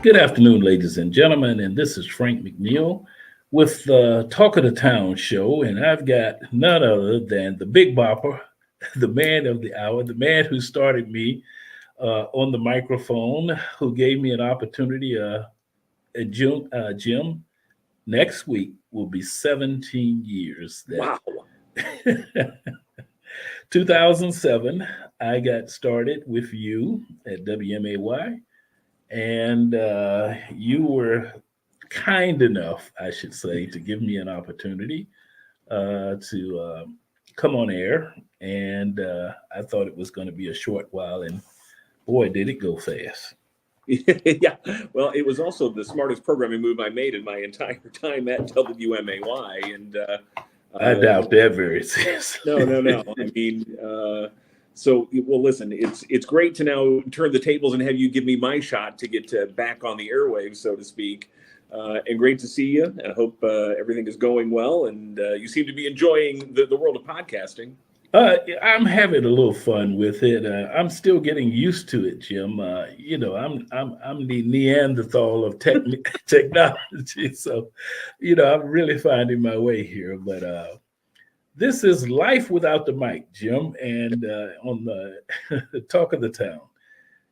Good afternoon, ladies and gentlemen, and this is Frank McNeil with the Talk of the Town show, and I've got none other than the Big Bopper, the man of the hour, the man who started me on the microphone, who gave me an opportunity. Jim, next week will be 17 years Wow. that 2007 I got started with you at WMAY, and you were kind enough, I should say, to give me an opportunity to come on air. And I thought it was going to be a short while, and boy, did it go fast. Yeah. Well, it was also the smartest programming move I made in my entire time at WMAY. And I uh, doubt that very seriously. no. I mean, well, listen, it's great to now turn the tables and have you give me my shot to get back on the airwaves, so to speak. And great to see you. I hope everything is going well, and you seem to be enjoying the world of podcasting. I'm having a little fun with it. I'm still getting used to it, Jim. I'm the Neanderthal of technology, so I'm really finding my way here. But this is life without the mic, Jim, and on the Talk of the Town.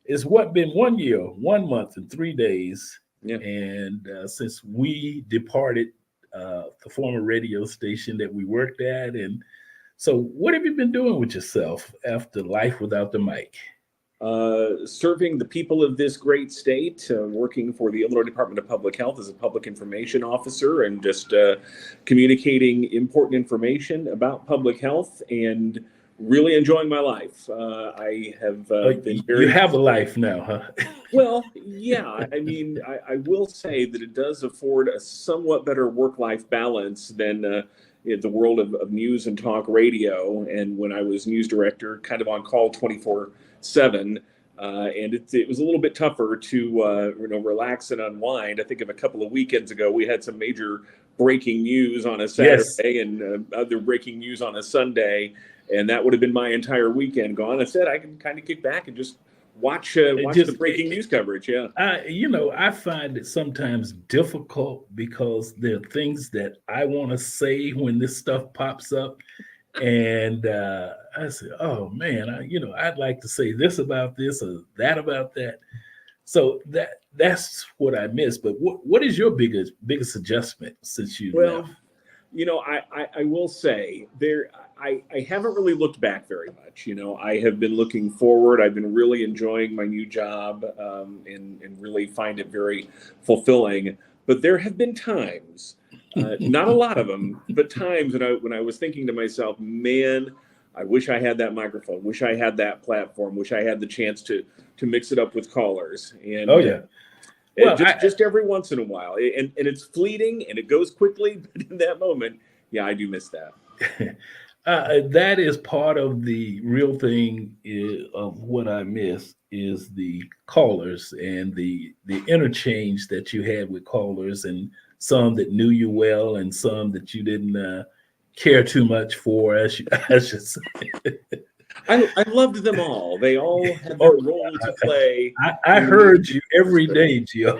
It's what been 1 year, 1 month, and 3 days, Yeah. and since we departed the former radio station that we worked at, and so, what have you been doing with yourself after life without the mic? Serving the people of this great state, working for the Illinois Department of Public Health as a public information officer, and just communicating important information about public health, and really enjoying my life. I have been You very have a life now, huh? well. Yeah, I mean, I will say that it does afford a somewhat better work-life balance than in the world of news and talk radio. And when I was news director, kind of on call 24/7, and it was a little bit tougher to relax and unwind. I think of a couple of weekends ago, we had some major breaking news on a Yes. Saturday and other breaking news on a Sunday, and that would have been my entire weekend gone. I said I can kind of kick back and just It watch the just, breaking news coverage. Yeah. I find it sometimes difficult because there are things that I want to say when this stuff pops up, and I say, "Oh man, I'd like to say this about this or that about that." So that's what I miss. But what is your biggest adjustment since you left? Well, I will say I haven't really looked back very much. I have been looking forward. I've been really enjoying my new job, and really find it very fulfilling. But there have been times, not a lot of them, but times when I was thinking to myself, man, I wish I had that microphone, wish I had that platform, wish I had the chance to mix it up with callers. Oh And yeah. Well, just every once in a while, and it's fleeting and it goes quickly, but in that moment, yeah, I do miss that. that is part of the real thing of what I miss is the callers and the interchange that you had with callers, and some that knew you well and some that you didn't care too much for, I should say. I loved them all. They all had their Oh, role to play I in the news. heard you every day, Jill.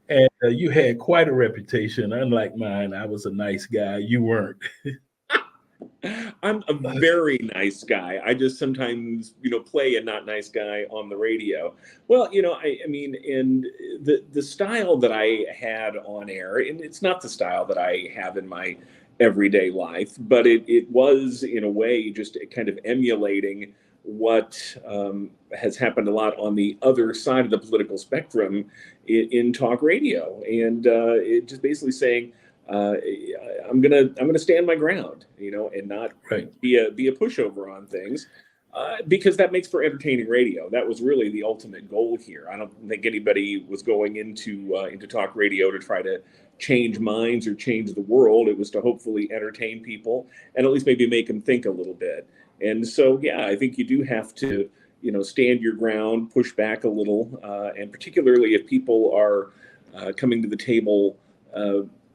And you had quite a reputation. Unlike mine, I was a nice guy. You weren't. I'm a very nice guy. I just sometimes, play a not nice guy on the radio. Well, I mean, and the style that I had on air, and it's not the style that I have in my everyday life, but it was in a way just kind of emulating what has happened a lot on the other side of the political spectrum in talk radio, and it just basically saying, uh, I'm gonna stand my ground, and not Right. be a pushover on things, because that makes for entertaining radio. That was really the ultimate goal here. I don't think anybody was going into talk radio to try to change minds or change the world. It was to hopefully entertain people and at least maybe make them think a little bit. And so, yeah, I think you do have to, stand your ground, push back a little, and particularly if people are coming to the table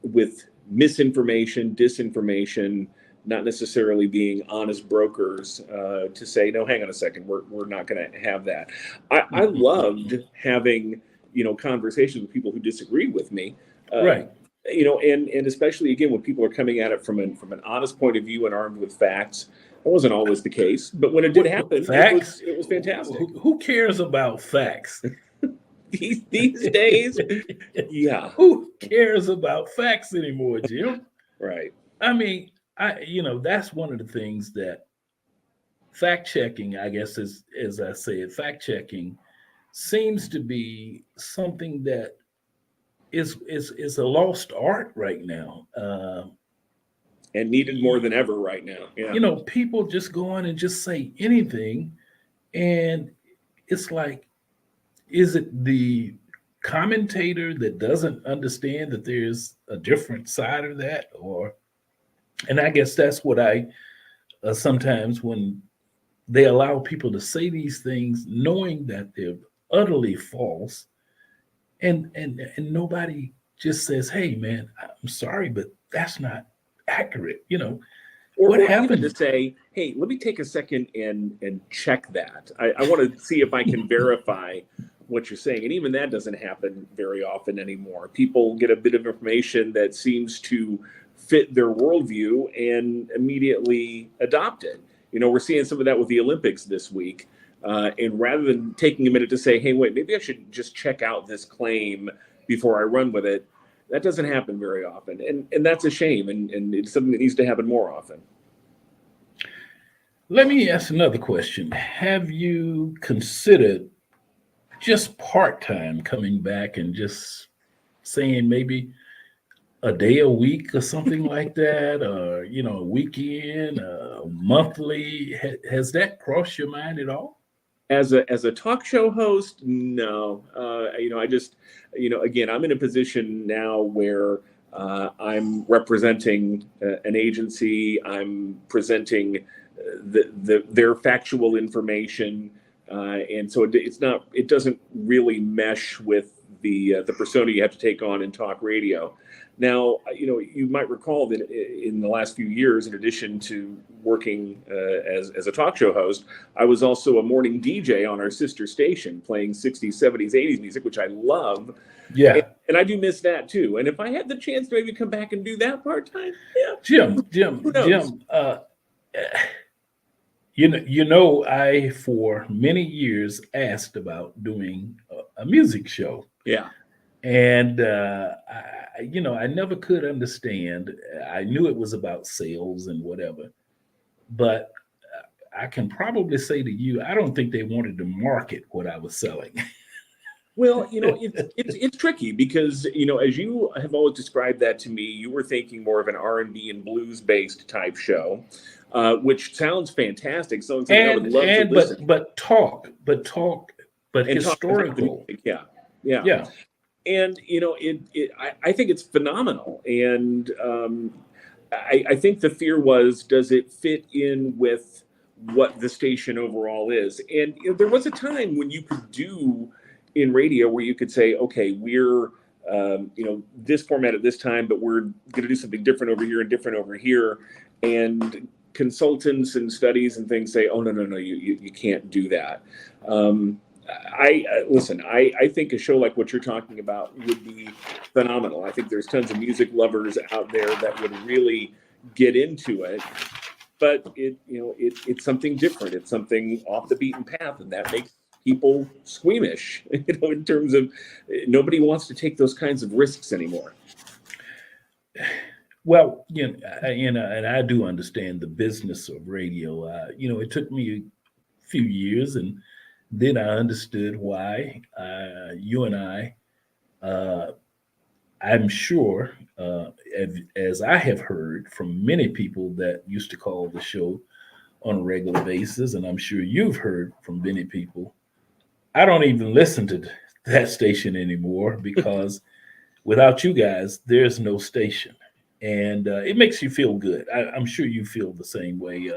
with misinformation, disinformation, not necessarily being honest brokers, to say, no, hang on a second, we're not going to have that. I loved having conversations with people who disagree with me. Right. And especially again when people are coming at it from an honest point of view and armed with facts. That wasn't always the case, but when it did happen, Facts? it was fantastic. Who cares about facts? These days, yeah. Who cares about facts anymore, Jim? Right. I mean, that's one of the things that fact checking, I guess, is, as I said, fact checking seems to be something that is a lost art right now. And needed more than ever right now. Yeah. People just go on and just say anything, and it's like, is it the commentator that doesn't understand that there's a different side of that? And I guess that's what I sometimes, when they allow people to say these things knowing that they're utterly false, and nobody just says, hey man, I'm sorry, but that's not accurate. Or What even happened? to say, hey, let me take a second and check that. I want to see if I can verify what you're saying. And even that doesn't happen very often anymore. People get a bit of information that seems to fit their worldview and immediately adopt it. We're seeing some of that with the Olympics this week. And rather than taking a minute to say, hey, wait, maybe I should just check out this claim before I run with it, that doesn't happen very often. And that's a shame. And it's something that needs to happen more often. Let me ask another question. Have you considered just part-time coming back and just saying maybe a day a week or something like that, or a weekend, monthly? Has that crossed your mind at all? As a talk show host, no. I just, again, I'm in a position now where I'm representing an agency. I'm presenting their factual information, and so it doesn't really mesh with the persona you have to take on in talk radio. Now, you might recall that in the last few years, in addition to working as a talk show host, I was also a morning DJ on our sister station, playing 60s, 70s, 80s music, which I love. Yeah. And I do miss that too. And if I had the chance to maybe come back and do that part-time, yeah. Jim, Who knows? I for many years asked about doing a music show. Yeah. And I never could understand. I knew it was about sales and whatever, but I can probably say to you, I don't think they wanted to market what I was selling. Well, it's tricky because as you have always described that to me, you were thinking more of an R&B and blues based type show, which sounds fantastic. So I would love to listen. But talk, but And talk about the historical. music. Yeah. And I think it's phenomenal. And I think the fear was, does it fit in with what the station overall is? And there was a time when you could do in radio where you could say, okay, we're this format at this time, but we're going to do something different over here and different over here. And consultants and studies and things say, oh no, you can't do that. Listen, I think a show like what you're talking about would be phenomenal. I think there's tons of music lovers out there that would really get into it, but it's something different. It's something off the beaten path, and that makes people squeamish, in terms of nobody wants to take those kinds of risks anymore. Well, and I do understand the business of radio. It took me a few years, and then I understood why you and I'm sure, as I have heard from many people that used to call the show on a regular basis, and I'm sure you've heard from many people, I don't even listen to that station anymore because without you guys, there's no station. And it makes you feel good. I'm sure you feel the same way.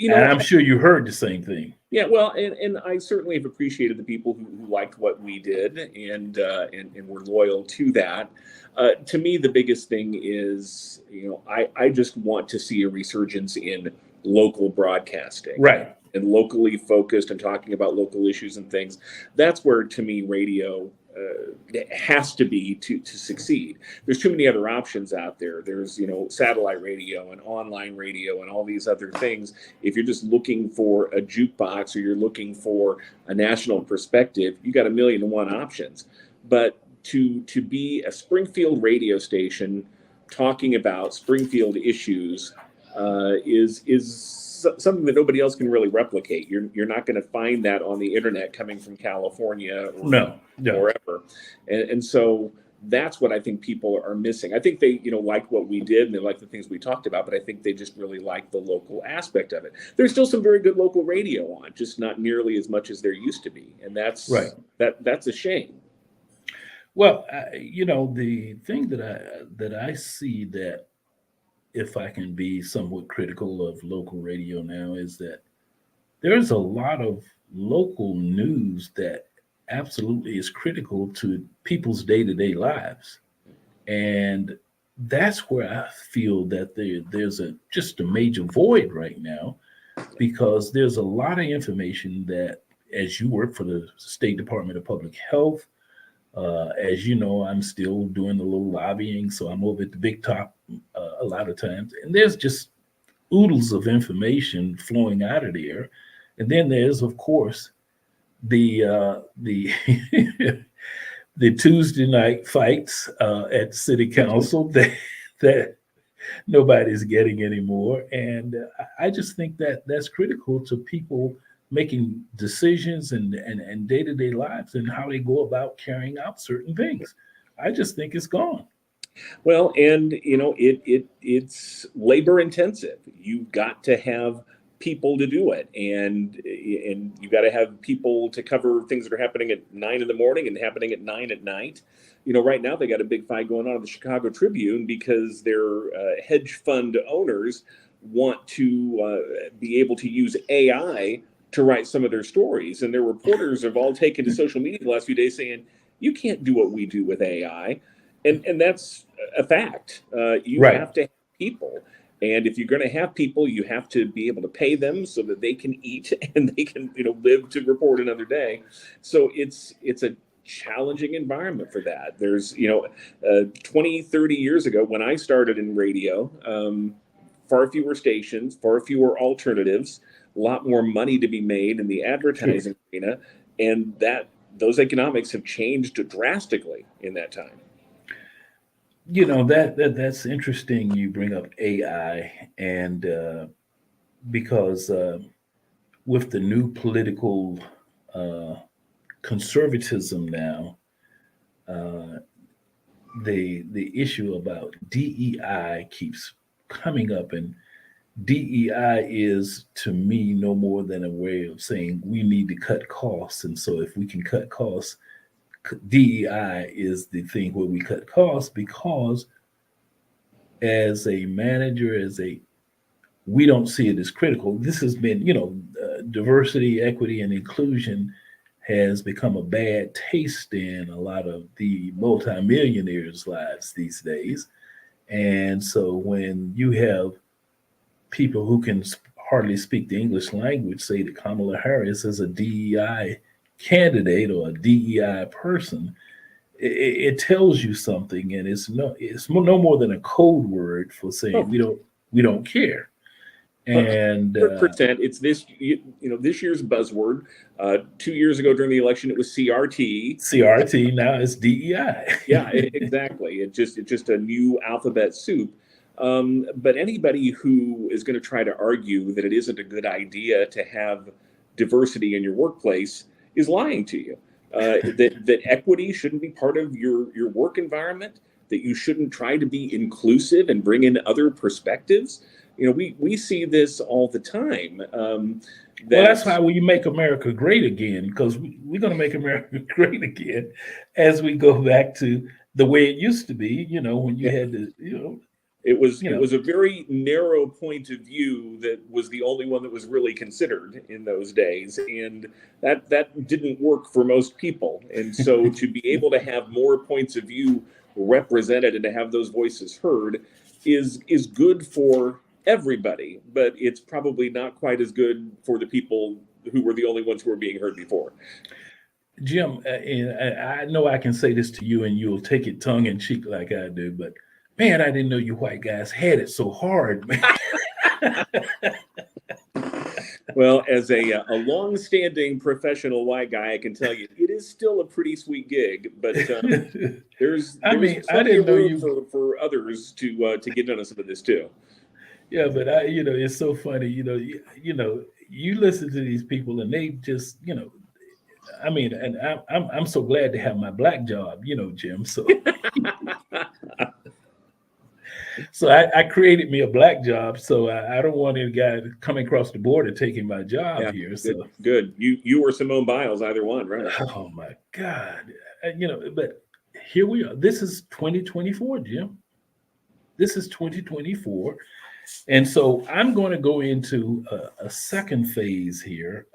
And I'm sure you heard the same thing. Yeah, well, and I certainly have appreciated the people who liked what we did and were loyal to that. To me, the biggest thing is, I just want to see a resurgence in local broadcasting. Right. and locally focused and talking about local issues and things. That's where, to me, radio it has to be to succeed. There's too many other options out there. There's satellite radio and online radio and all these other things. If you're just looking for a jukebox or you're looking for a national perspective, you got a million and one options. But to be a Springfield radio station talking about Springfield issues is something that nobody else can really replicate. You're not going to find that on the internet coming from California or wherever. And so that's what I think people are missing. I think they, like what we did and they like the things we talked about, but I think they just really like the local aspect of it. There's still some very good local radio on, just not nearly as much as there used to be. And that's right. That's a shame. Well, the thing that I see, that if I can be somewhat critical of local radio now, is that there's a lot of local news that absolutely is critical to people's day-to-day lives. And that's where I feel that there's just a major void right now, because there's a lot of information that, as you work for the State Department of Public Health, as you know, I'm still doing a little lobbying, so I'm over at the big top a lot of times, and there's just oodles of information flowing out of there. And then there's, of course, the the Tuesday night fights at City Council that nobody's getting anymore, and I just think that that's critical to people making decisions and day-to-day lives and how they go about carrying out certain things. I just think it's gone. Well, and it's labor intensive. You've got to have people to do it, and you got to have people to cover things that are happening at 9 in the morning and happening at 9 at night. Right now they got a big fight going on at the Chicago Tribune because their hedge fund owners want to be able to use AI to write some of their stories, and their reporters have all taken to social media the last few days saying, you can't do what we do with AI. And that's a fact. You have to have people. And if you're going to have people, you have to be able to pay them so that they can eat and they can, live to report another day. So it's a challenging environment for that. There's, 20, 30 years ago when I started in radio, far fewer stations, far fewer alternatives, a lot more money to be made in the advertising arena. And those economics have changed drastically in that time. That's interesting. You bring up AI, and because with the new political conservatism now, the issue about DEI keeps coming up, and DEI is, to me, no more than a way of saying we need to cut costs, and so if we can cut costs, DEI is the thing where we cut costs, because as a manager, we don't see it as critical. This has been, diversity, equity, and inclusion has become a bad taste in a lot of the multimillionaires' lives these days. And so when you have people who can hardly speak the English language say that Kamala Harris is a DEI candidate or a DEI person, it tells you something, and it's no more than a code word for saying we don't care. And 100%, it's this year's buzzword. 2 years ago during the election, it was CRT. Now it's DEI. Yeah, exactly. It's just a new alphabet soup. But anybody who is going to try to argue that it isn't a good idea to have diversity in your workplace is lying to you. That equity shouldn't be part of your work environment, that you shouldn't try to be inclusive and bring in other perspectives. We see this all the time. That's how we make America great again, because we're going to make America great again as we go back to the way it used to be, when you had to, It was a very narrow point of view that was the only one that was really considered in those days, and that didn't work for most people. And so to be able to have more points of view represented and to have those voices heard is good for everybody, but it's probably not quite as good for the people who were the only ones who were being heard before. Jim, and I know I can say this to you, and you'll take it tongue in cheek like I do, but man, I didn't know you white guys had it so hard, man. Well, as a long-standing professional white guy, I can tell you it is still a pretty sweet gig. But there's I mean, I plenty didn't of know room you. for others to get into some of this too. Yeah, but it's so funny. You listen to these people, and they just, I mean, and I'm so glad to have my black job, Jim. So I created me a black job, so I don't want any guy coming across the border taking my job Yeah, here. good, So, good. You or Simone Biles, either one, right? oh my God, but here we are. This is 2024, Jim. This is 2024, and so I'm going to go into a second phase here.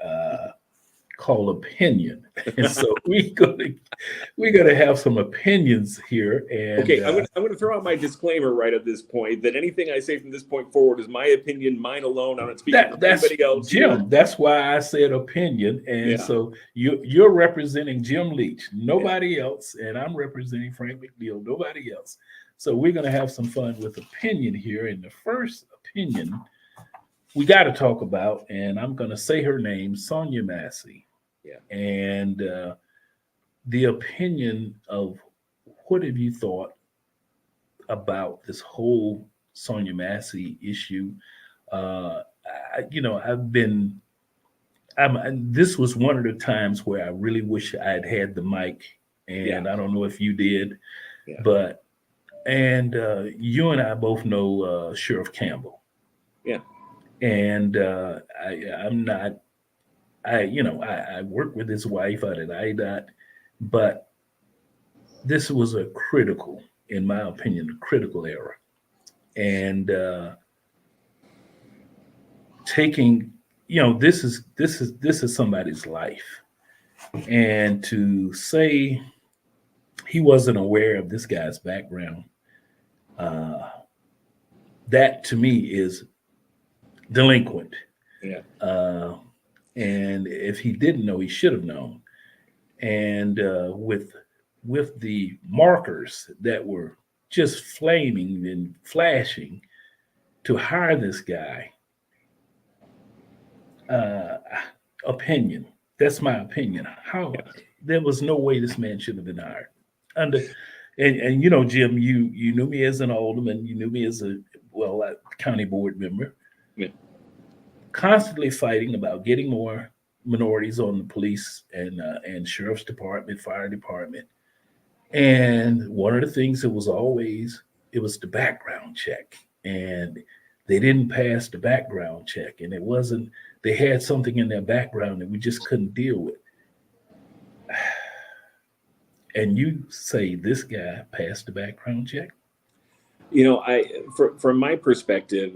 Called opinion. And so we're gonna have some opinions here. And Okay, I'm gonna throw out my disclaimer right at this point that anything I say from this point forward is my opinion, mine alone. I'm not speaking for that's anybody else Jim. here. That's why I said opinion. And Yeah, so you're representing Jim Leach, yeah. nobody else, and I'm representing Frank McNeil, nobody else. So we're gonna have some fun with opinion here. And the first opinion we got to talk about, and I'm gonna say her name, Sonia Massey. Yeah. And the opinion of what have you thought about this whole Sonia Massey issue? I've been. This was one of the times where I really wish I had had the mic, and Yeah. I don't know if you did, Yeah. but you and I both know Sheriff Campbell. Yeah. And I'm not. I work with his wife out at IDOT, but this was a critical, in my opinion, a critical error. And taking, this is somebody's life. And to say he wasn't aware of this guy's background, that to me is delinquent. Yeah. And if he didn't know, he should have known. And with the markers that were just flaming and flashing to hire this guy, opinion. That's my opinion. How there was no way this man should have been hired. Under and Jim, you knew me as an alderman, you knew me as a county board member. Yeah. Constantly fighting about getting more minorities on the police and sheriff's department, fire department. And one of the things that was always, it was the background check. And they didn't pass the background check. And it wasn't, they had something in their background that we just couldn't deal with. And you say this guy passed the background check? From my perspective,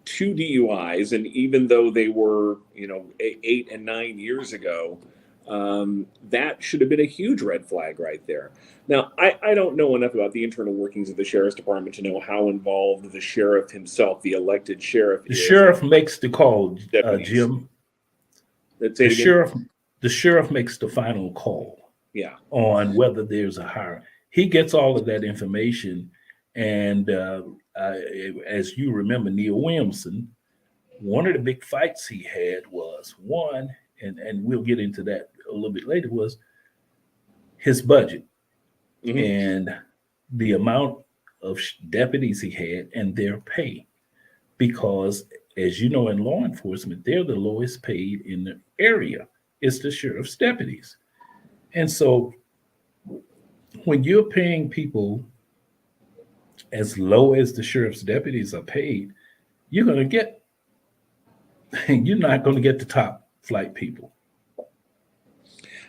2 DUIs, and even though they were, 8 and 9 years ago, that should have been a huge red flag right there. Now, I don't know enough about the internal workings of the sheriff's department to know how involved the sheriff himself, the elected sheriff, The is. sheriff makes the call, Deputies. Jim. Let's say The sheriff makes the final call. Yeah. On whether there's a hire. He gets all of that information. And as you remember, Neil Williamson, one of the big fights he had was one, and we'll get into that a little bit later, was his budget. Mm-hmm. And the amount of deputies he had and their pay. Because, as you know, in law enforcement, they're the lowest paid in the area. It's the sheriff's deputies. And so when you're paying people as low as the sheriff's deputies are paid, you're not going to get the top flight people.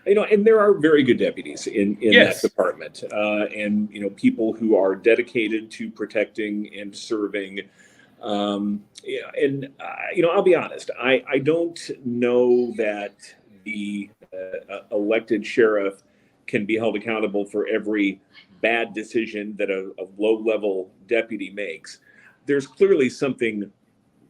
And there are very good deputies in Yes. that department, and people who are dedicated to protecting and serving. I'll be honest, I don't know that the elected sheriff can be held accountable for every bad decision that a low-level deputy makes. There's clearly something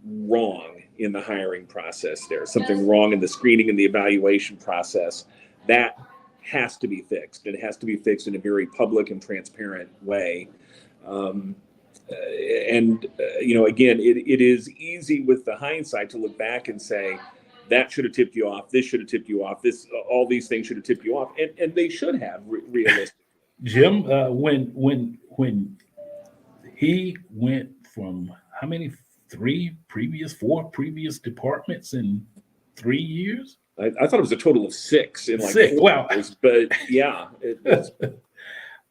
wrong in the hiring process there, something wrong in the screening and the evaluation process. That has to be fixed. It has to be fixed in a very public and transparent way. Again, it is easy with the hindsight to look back and say, that should have tipped you off. This should have tipped you off. All these things should have tipped you off, and they should have realistically. Jim, when he went from how many? Four previous departments in 3 years? I thought it was a total of 6 in like 6. 4 Wow. years, but yeah.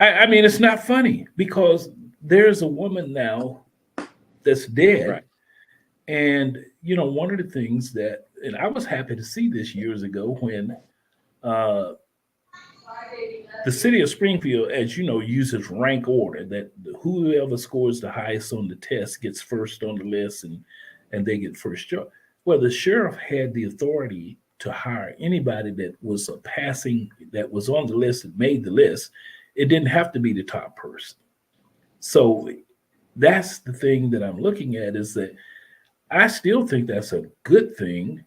I mean, it's not funny because there's a woman now that's dead. Right. And, one of the things that, and I was happy to see this years ago when the city of Springfield, as you know, uses rank order, that whoever scores the highest on the test gets first on the list and they get first job. Well, the sheriff had the authority to hire anybody that was that was on the list and made the list. It didn't have to be the top person. So that's the thing that I'm looking at, is that I still think that's a good thing.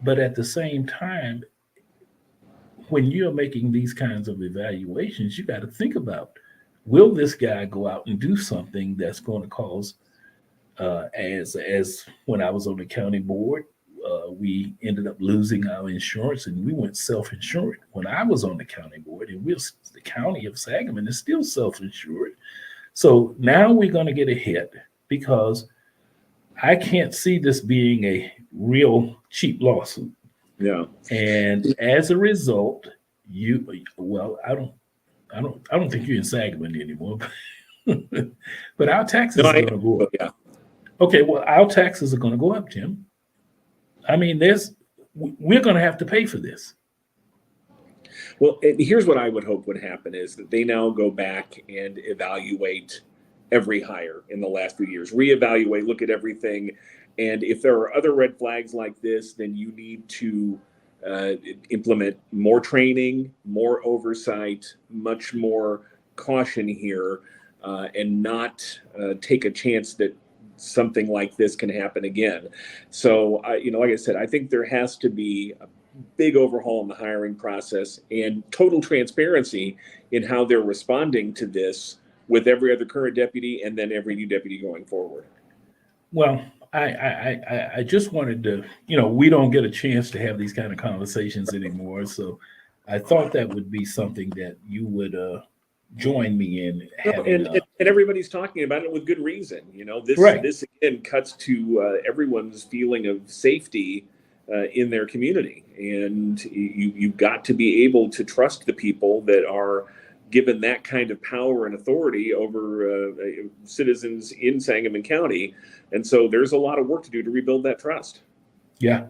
But at the same time, when you're making these kinds of evaluations, you got to think about, will this guy go out and do something that's going to cause, as when I was on the county board, we ended up losing our insurance and we went self-insured when I was on the county board, and the county of Sangamon is still self-insured. So now we're going to get a hit because I can't see this being a real cheap lawsuit. Yeah. And as a result, I don't think you're in Sangamon anymore, but our taxes are going to go up. Yeah. Okay, well, our taxes are going to go up, Jim. I mean, we're going to have to pay for this. Well, and here's what I would hope would happen is that they now go back and evaluate every hire in the last few years, reevaluate, look at everything. And if there are other red flags like this, then you need to implement more training, more oversight, much more caution here, and not take a chance that something like this can happen again. So, like I said, I think there has to be a big overhaul in the hiring process and total transparency in how they're responding to this with every other current deputy and then every new deputy going forward. Well, I just wanted to, we don't get a chance to have these kind of conversations anymore. So I thought that would be something that you would join me in. And everybody's talking about it with good reason. Right. This again cuts to everyone's feeling of safety in their community. And you've got to be able to trust the people that are given that kind of power and authority over citizens in Sangamon County. And so there's a lot of work to do to rebuild that trust. Yeah.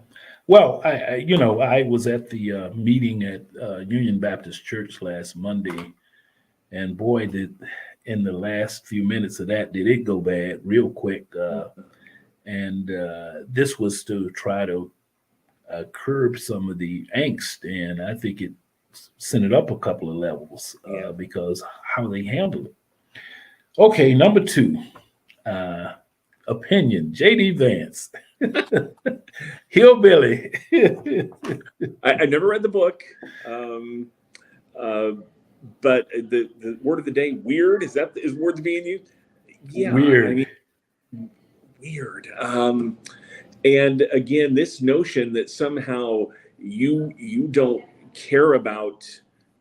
Well, I was at the meeting at Union Baptist Church last Monday, and boy, in the last few minutes of that, did it go bad real quick. And this was to try to curb some of the angst, and I think it sent it up a couple of levels because how they handled it. Okay, number 2, opinion. J.D. Vance, Hillbilly. I never read the book, but the word of the day, weird. Is words being used? Yeah, weird. Weird. And again, this notion that somehow you don't care about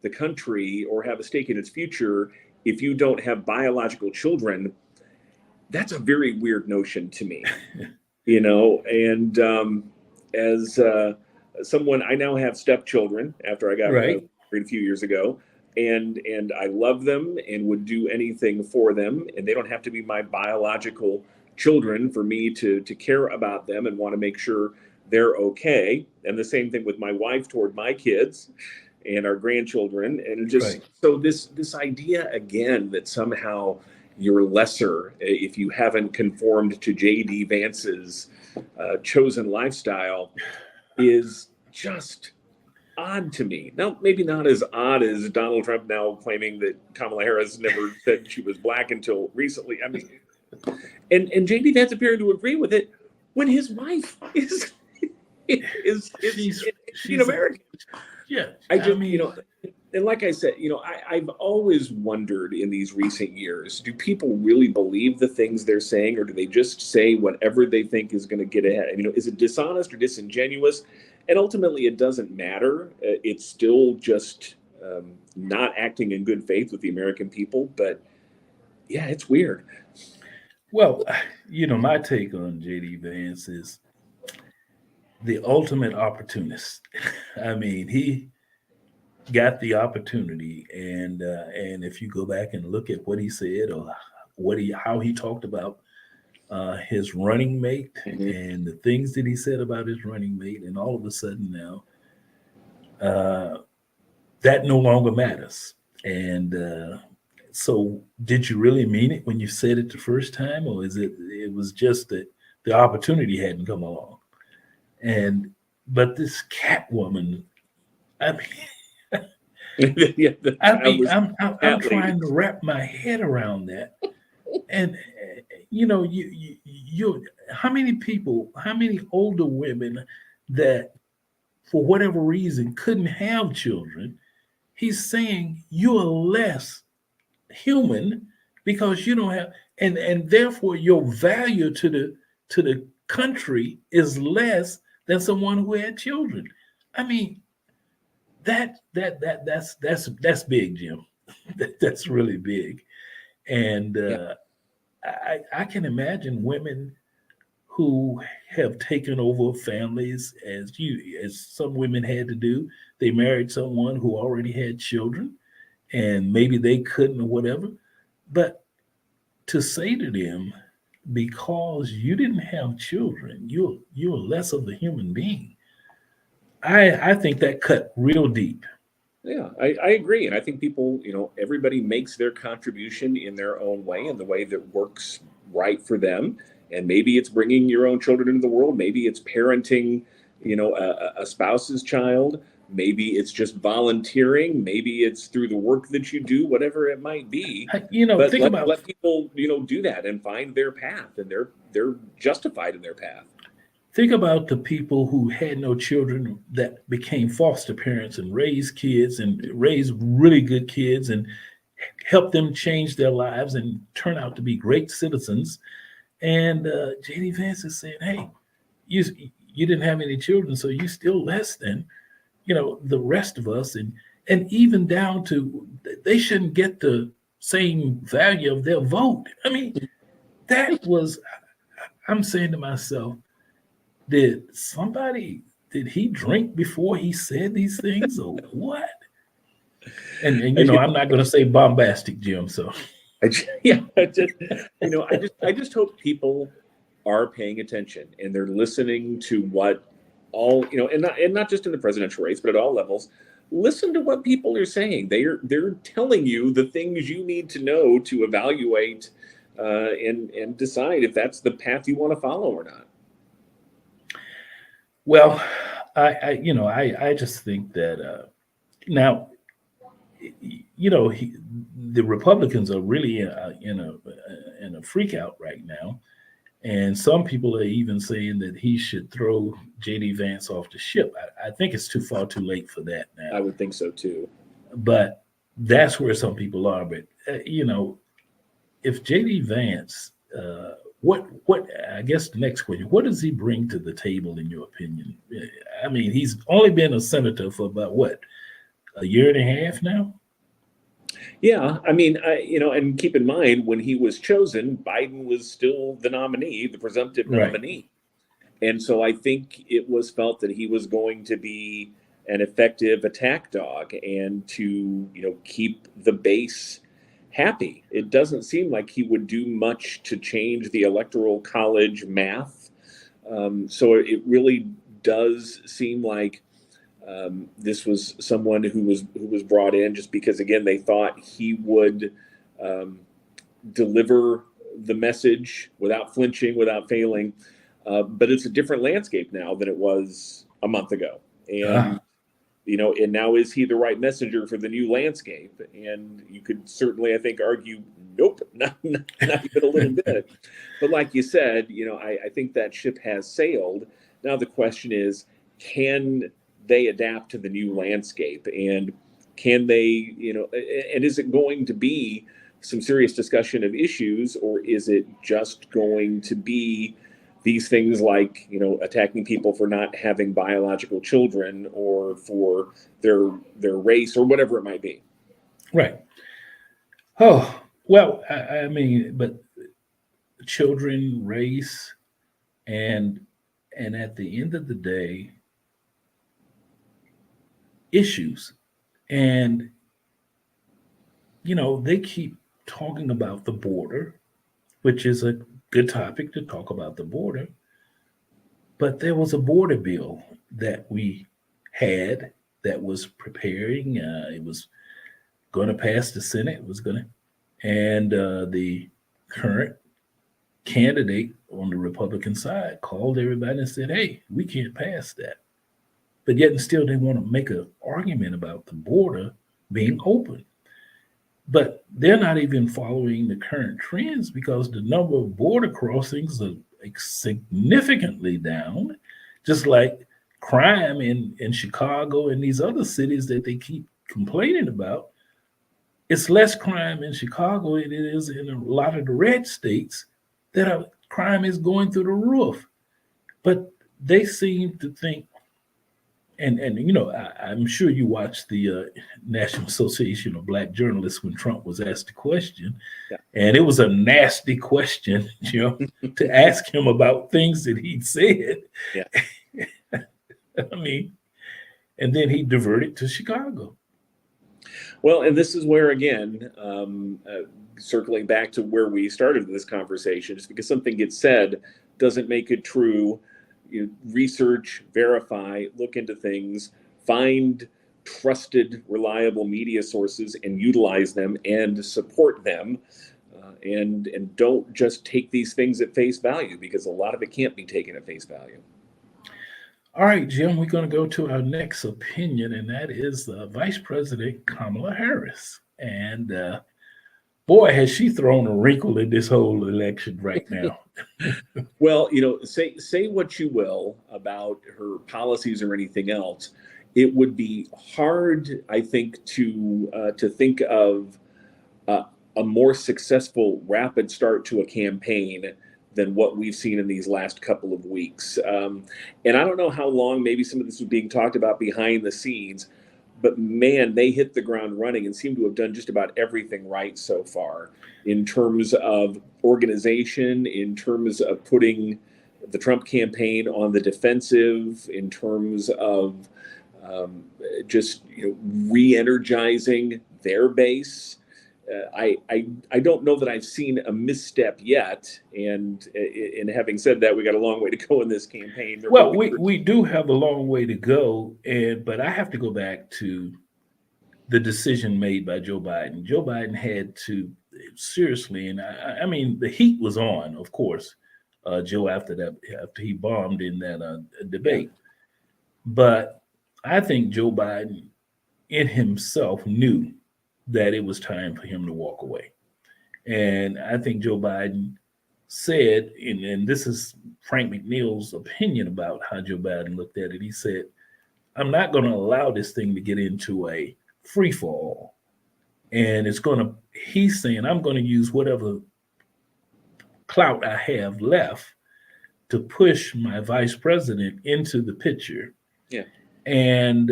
the country or have a stake in its future if you don't have biological children, that's a very weird notion to me. And as someone, I now have stepchildren after I got married a few years ago, and I love them and would do anything for them, and they don't have to be my biological children for me to care about them and want to make sure they're okay. And the same thing with my wife toward my kids and our grandchildren. And just so this idea again that somehow you're lesser if you haven't conformed to J.D. Vance's chosen lifestyle is just odd to me. Now, maybe not as odd as Donald Trump now claiming that Kamala Harris never said she was black until recently. I mean, and J.D. Vance appeared to agree with it, when his wife is Indian she's American. yeah. I I just, mean, and like I said, I've always wondered in these recent years, do people really believe the things they're saying, or do they just say whatever they think is going to get ahead? Is it dishonest or disingenuous? And ultimately, it doesn't matter. It's still just not acting in good faith with the American people. But yeah, it's weird. well, my take on JD Vance is the ultimate opportunist. I mean, he got the opportunity, and if you go back and look at what he said or how he talked about his running mate Mhm. and the things that he said about his running mate, and all of a sudden now uh, that no longer matters. And so, did you really mean it when you said it the first time, or is it was just that the opportunity hadn't come along? And but this Catwoman, I mean, Yeah, the childless I'm cat trying lady. to wrap my head around that. And you how many people, how many older women that for whatever reason couldn't have children? He's saying you are less human because you don't have, and therefore your value to the country is less than someone who had children. I mean, that's big, Jim. That's really big. And Yeah. I can imagine women who have taken over families as some women had to do. They married someone who already had children, and maybe they couldn't or whatever. But to say to them, because you didn't have children, you're less of a human being. I think that cut real deep. Yeah, I agree. And I think people, everybody makes their contribution in their own way and the way that works right for them. And maybe it's bringing your own children into the world. Maybe it's parenting, a spouse's child. Maybe it's just volunteering. Maybe it's through the work that you do, whatever it might be. But Think about let people, do that and find their path, and they're justified in their path. think about the people who had no children that became foster parents and raised kids and raised really good kids and helped them change their lives and turn out to be great citizens. And JD Vance is saying, "Hey, you you didn't have any children, so you still less than the rest of us." And even down to they shouldn't get the same value of their vote. I mean, that was I'm saying to myself, did he drink before he said these things or what? And I just, I'm not going to say bombastic, Jim. So yeah, I just hope people are paying attention and they're listening to what all and not just in the presidential race, but at all levels. Listen to what people are saying. They're telling you the things you need to know to evaluate and decide if that's the path you want to follow or not. well, I just think that now the Republicans are really in a freak out right now. And some people are even saying that he should throw JD Vance off the ship. I think it's too late for that I now. would think so too. But that's where some people are. But if JD Vance, what I guess the next question, what does he bring to the table in your opinion? I mean, he's only been a senator for about what, a year and a half now? Yeah, and keep in mind when he was chosen, Biden was still the nominee, the presumptive Right. nominee. And so I think it was felt that he was going to be an effective attack dog and to, keep the base happy. It doesn't seem like he would do much to change the electoral college math. So it really does seem like this was someone who was brought in just because again they thought he would um, deliver the message without flinching, without failing. But it's a different landscape now than it was a month ago. Ah, And now is he the right messenger for the new landscape? And you could certainly, I think, argue, nope, not even a little bit. But like you said, I think that ship has sailed. Now the question is, can they adapt to the new landscape? And can they, and is it going to be some serious discussion of issues, or is it just going to be these things like, attacking people for not having biological children or for their race or whatever it might be? Right. Oh, well, I mean, but children, race, and at the end of the day, issues. And they keep talking about the border, which is a good topic to talk about the border. But there was a border bill that we had that was preparing. It was going to pass the Senate. It was going to, and the current candidate on the Republican side called everybody and said, "Hey, we can't pass that." But yet and still, they want to make an argument about the border being open. But they're not even following the current trends because the number of border crossings are significantly down, just like crime in Chicago and these other cities that they keep complaining about. It's less crime in Chicago than it is in a lot of the red states that crime is going through the roof. But they seem to think, and I'm sure you watched the National Association of Black Journalists when Trump was asked the question, Yeah. and it was a nasty question, to ask him about things that he'd said. Yeah. I mean, and then he diverted to Chicago. Well, and this is where, again, circling back to where we started this conversation, just because something gets said doesn't make it true. You research, verify, look into things, find trusted, reliable media sources and utilize them and support them. And don't just take these things at face value, because a lot of it can't be taken at face value. All right, Jim, we're going to go to our next opinion, and that is Vice President Kamala Harris. And boy, has she thrown a wrinkle in this whole election right now. Well, say what you will about her policies or anything else. It would be hard, I think, to think of a more successful rapid start to a campaign than what we've seen in these last couple of weeks. And I don't know how long maybe some of this was being talked about behind the scenes, but man, they hit the ground running and seem to have done just about everything right so far in terms of organization, in terms of putting the Trump campaign on the defensive, in terms of just re-energizing their base. I don't know that I've seen a misstep yet. And in having said that, we got a long way to go in this campaign. Well, we do have a long way to go, but I have to go back to the decision made by Joe Biden. Joe Biden had to seriously, and I mean, the heat was on, of course, Joe, after he bombed in that debate. But I think Joe Biden in himself knew that it was time for him to walk away. And I think Joe Biden said, and this is Frank McNeil's opinion about how Joe Biden looked at it. He said, "I'm not going to allow this thing to get into a free fall. And he's saying, I'm going to use whatever clout I have left to push my vice president into the picture." Yeah. And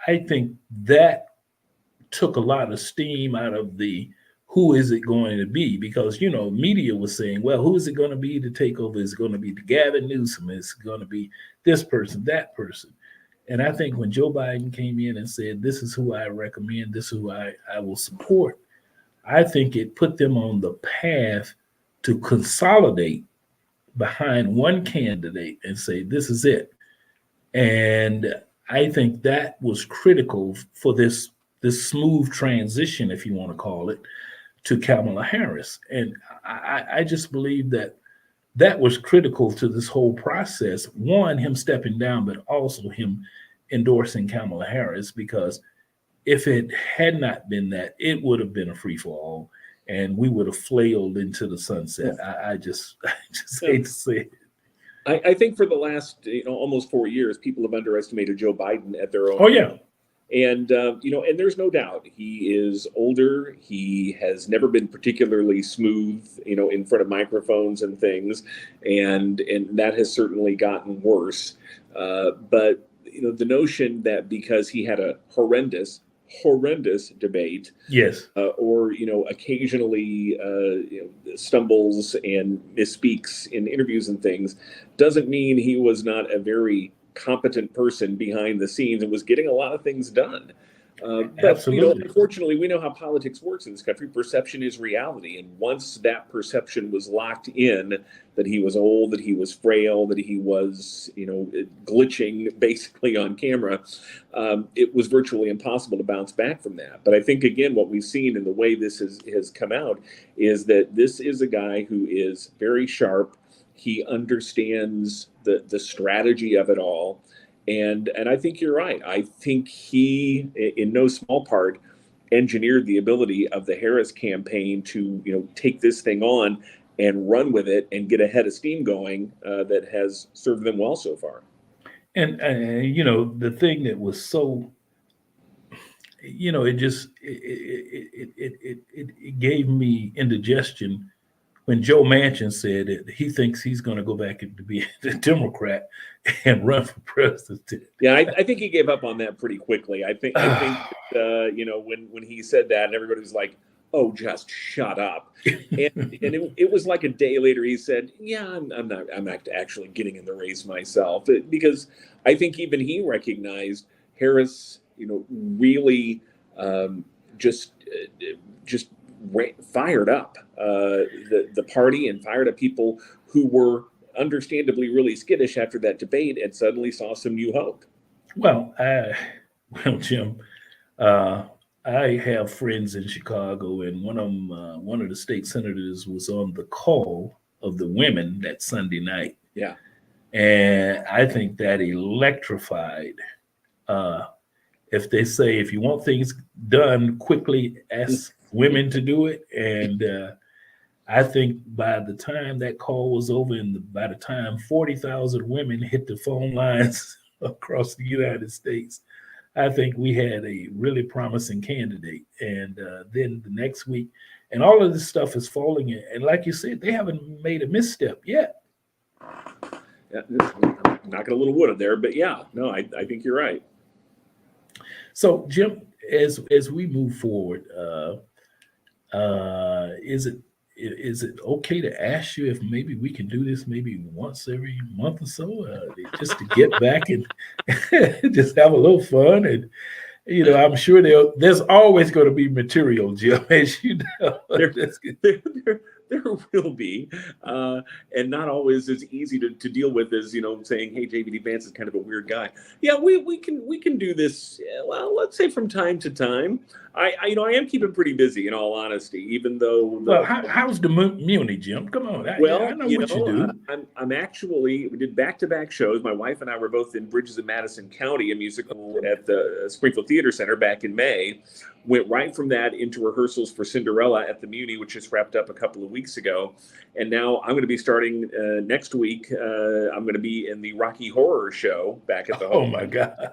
I think that took a lot of steam out of who is it going to be? Because, media was saying, well, who is it going to be to take over? Is it going to be the Gavin Newsom? Is it going to be this person, that person? And I think when Joe Biden came in and said, this is who I recommend, this is who I will support, I think it put them on the path to consolidate behind one candidate and say, this is it. And I think that was critical for this smooth transition, if you want to call it, to Kamala Harris. And I just believe that was critical to this whole process. One, him stepping down, but also him endorsing Kamala Harris, because if it had not been that, it would have been a free for all. and we would have flailed into the sunset. I just I just hate to say it. I think for the last almost 4 years, people have underestimated Joe Biden at their own. Oh yeah. And and there's no doubt he is older. He has never been particularly smooth, in front of microphones and things, and that has certainly gotten worse. But the notion that because he had a horrendous debate, Yes. or occasionally stumbles and misspeaks in interviews and things, doesn't mean he was not a very competent person behind the scenes and was getting a lot of things done. But Absolutely. unfortunately, we know how politics works in this country. Perception is reality, and once that perception was locked in, that he was old, that he was frail, that he was glitching basically on camera, it was virtually impossible to bounce back from that. But I think again, what we've seen in the way this has come out is that this is a guy who is very sharp. He understands the strategy of it all. And I think you're right. I think he, in no small part, engineered the ability of the Harris campaign to take this thing on and run with it and get a head of steam going that has served them well so far. And the thing that was so, it just it gave me indigestion when Joe Manchin said that he thinks he's going to go back to be a Democrat and run for president. Yeah, I think he gave up on that pretty quickly. I think when he said that, and everybody was like, "Oh, just shut up," and it was like a day later he said, "Yeah, I'm not actually getting in the race myself," because I think even he recognized Harris, really just fired up the party and fired up people who were understandably really skittish after that debate and suddenly saw some new hope. Well, Jim, uh, I have friends in Chicago, and one of them, one of the state senators, was on the call of the women that Sunday night, Yeah. and I think that electrified. Uh, if they say if you want things done quickly, ask women to do it, and I think by the time that call was over, and by the time 40,000 women hit the phone lines across the United States, I think we had a really promising candidate. And then the next week, and all of this stuff is falling in. And like you said, they haven't made a misstep yet. Yeah, I'm knocking a little wood up there, but yeah, no, I think you're right. So, Jim, as we move forward, is it okay to ask you if maybe we can do this maybe once every month or so, just to get back and just have a little fun? And I'm sure there's always going to be material, Jim, as you know. There will be, and not always as easy to deal with as saying, "Hey, JVD Vance is kind of a weird guy." Yeah, we can do this. Well, let's say from time to time. I am keeping pretty busy, in all honesty, even though. Well, how's the Muni, Jim? Come on, I know what you do. I'm actually, we did back-to-back shows. My wife and I were both in Bridges in Madison County, a musical at the Springfield Theater Center back in May. Went right from that into rehearsals for Cinderella at the Muni, which just wrapped up a couple of weeks ago. And now I'm going to be starting next week. I'm going to be in the Rocky Horror Show back at the Oh my God.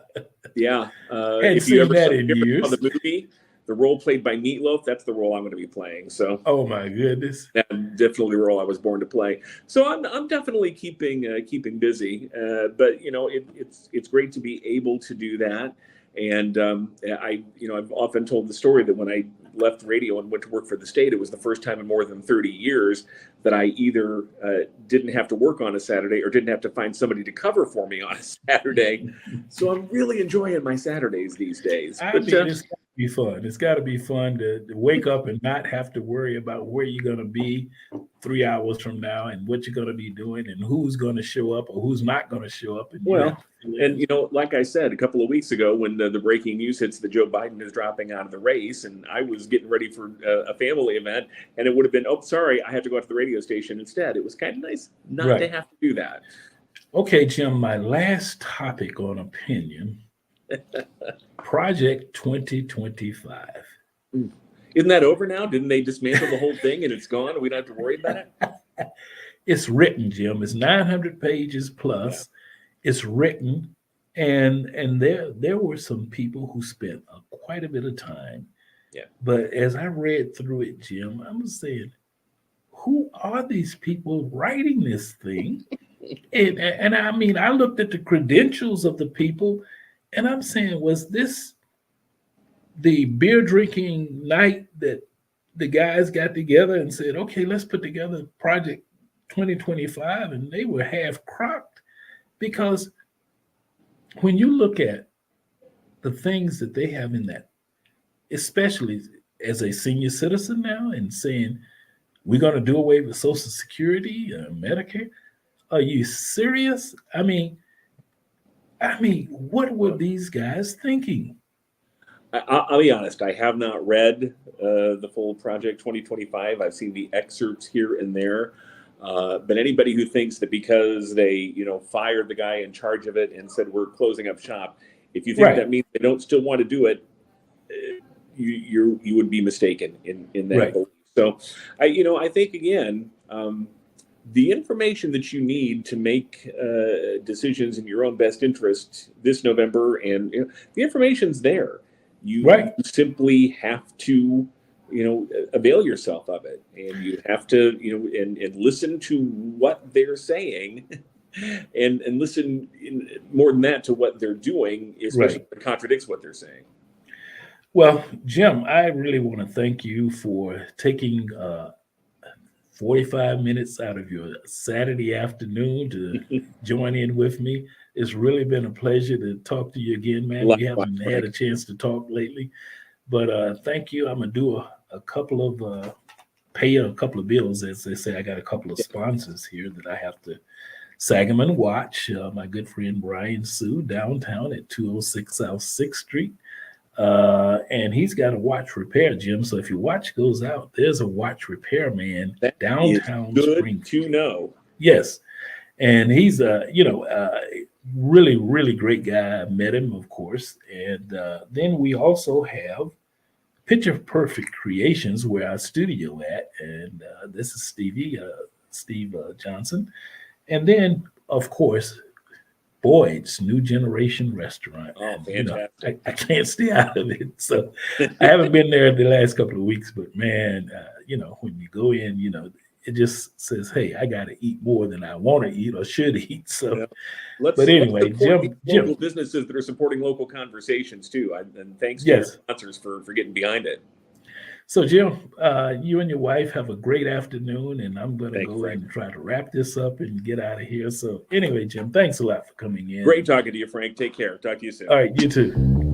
Yeah. Hadn't seen that in years. The movie, the role played by Meatloaf, that's the role I'm going to be playing. So. Oh my goodness. That's definitely the role I was born to play. So I'm definitely keeping busy. But it's great to be able to do that. And I've often told the story that when I left radio and went to work for the state, it was the first time in more than 30 years that I either didn't have to work on a Saturday or didn't have to find somebody to cover for me on a Saturday. So I'm really enjoying my Saturdays these days. It's got to be fun. It's got to be fun to wake up and not have to worry about where you're going to be 3 hours from now and what you're going to be doing and who's going to show up or who's not going to show up. And like I said a couple of weeks ago, when the breaking news hits that Joe Biden is dropping out of the race, and I was getting ready for a family event, and it would have been, oh, sorry, I have to go out to the radio station instead. It was kind of nice not to have to do that. Okay, Jim, my last topic on opinion, Project 2025. Isn't that over now? Didn't they dismantle the whole thing and it's gone? We don't have to worry about it? It's written, Jim. It's 900 pages plus. Yeah. It's written, and there were some people who spent quite a bit of time. Yeah. But as I read through it, Jim, I was saying, who are these people writing this thing? and I mean, I looked at the credentials of the people, and I'm saying, was this the beer drinking night that the guys got together and said, okay, let's put together Project 2025, and they were half crocked? Because when you look at the things that they have in that, especially as a senior citizen now, and saying we're going to do away with Social Security, Medicare, are you serious? I mean, what were these guys thinking? I'll be honest. I have not read the full Project 2025. I've seen the excerpts here and there. But anybody who thinks that because they, fired the guy in charge of it and said we're closing up shop, if you think that means they don't still want to do it, you would be mistaken in that belief. So, I think again, the information that you need to make decisions in your own best interest this November, and the information's there. You simply have to, avail yourself of it, and you have to, and listen to what they're saying, and listen more than that to what they're doing, especially if it contradicts what they're saying. Well, Jim, I really want to thank you for taking 45 minutes out of your Saturday afternoon to join in with me. It's really been a pleasure to talk to you again, man. We haven't had a chance to talk lately, but thank you. I'm going to do a couple of pay a couple of bills, as they say. I got a couple of sponsors here that I have to Sangamon Watch. My good friend Brian Sue downtown at 206 South 6th Street. And he's got a watch repair, Jim. So if your watch goes out, there's a watch repair man downtown. Good to know. Yes, and he's really, really great guy. I met him, of course, and then we also have Picture Perfect Creations, where our studio at, and this is Steve Johnson, and then of course Boyd's New Generation Restaurant. Oh, fantastic. I can't stay out of it. So I haven't been there the last couple of weeks, but man, when you go in, it just says, hey, I got to eat more than I want to eat or should eat. So, but anyway, Jim, local businesses that are supporting local conversations too. And thanks to your sponsors for getting behind it. So, Jim, you and your wife have a great afternoon, and I'm going to go ahead and try to wrap this up and get out of here. So, anyway, Jim, thanks a lot for coming in. Great talking to you, Frank. Take care. Talk to you soon. All right, you too.